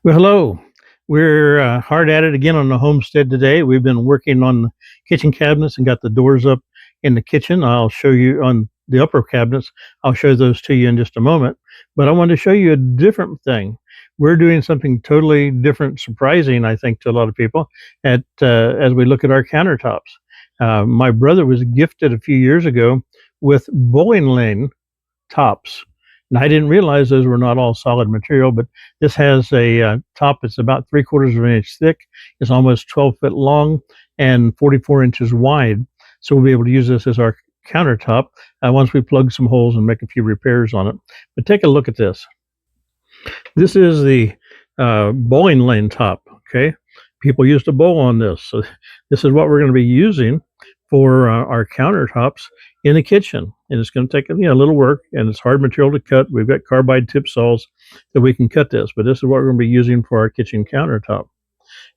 Well, hello. We're hard at it again on the homestead today. We've been working on the kitchen cabinets and got the doors up in the kitchen. I'll show you on the upper cabinets. I'll show those to you in just a moment. But I wanted to show you a different thing. We're doing something totally different, surprising, I think, to a lot of people as we look at our countertops. My brother was gifted a few years ago with bowling lane tops. And I didn't realize those were not all solid material, but this has a top that's about 3/4 of an inch thick. It's almost 12 feet long and 44 inches wide. So we'll be able to use this as our countertop once we plug some holes and make a few repairs on it. But take a look at this. This is the bowling lane top. Okay, people used to bowl on this, so this is what we're going to be using for our countertops in the kitchen. And it's going to take a little work, and it's hard material to cut. We've got carbide tip saws that we can cut this, but this is what we're going to be using for our kitchen countertop.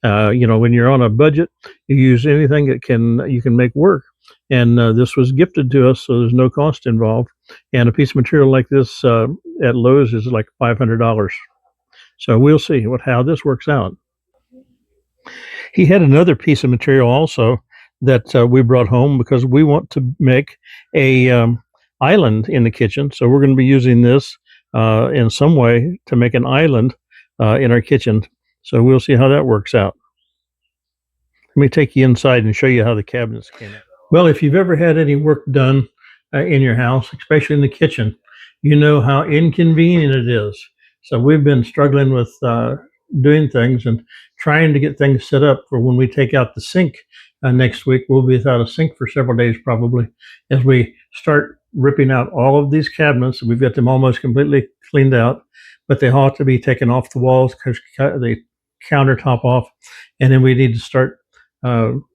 When you're on a budget, you use anything that you can make work. And this was gifted to us, so there's no cost involved. And a piece of material like this at Lowe's is like $500. So we'll see how this works out. He had another piece of material also that we brought home because we want to make a island in the kitchen. So we're going to be using this in some way to make an island in our kitchen. So we'll see how that works out. Let me take you inside and show you how the cabinets came out. Well, if you've ever had any work done in your house, especially in the kitchen, you know how inconvenient it is. So we've been struggling with doing things and trying to get things set up for when we take out the sink next week. We'll be without a sink for several days probably as we start ripping out all of these cabinets. We've got them almost completely cleaned out, but they ought to be taken off the walls because the countertop off, and then we need to start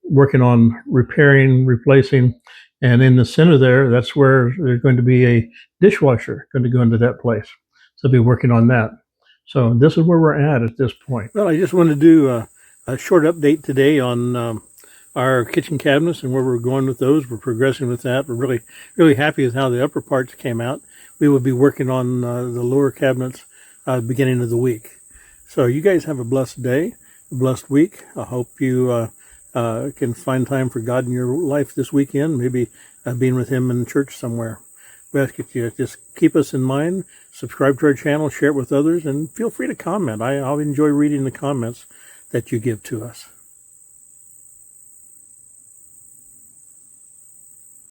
working on repairing, replacing. And in the center there, that's where there's going to be a dishwasher going to go into that place. So I'll be working on that. So this is where we're at this point. Well, I just wanted to do a short update today on our kitchen cabinets and where we're going with those. We're progressing with that. We're really, really happy with how the upper parts came out. We will be working on the lower cabinets beginning of the week. So you guys have a blessed day, a blessed week. I hope you can find time for God in your life this weekend, maybe being with Him in church somewhere. We ask you to just keep us in mind, subscribe to our channel, share it with others, and feel free to comment. I'll enjoy reading the comments that you give to us.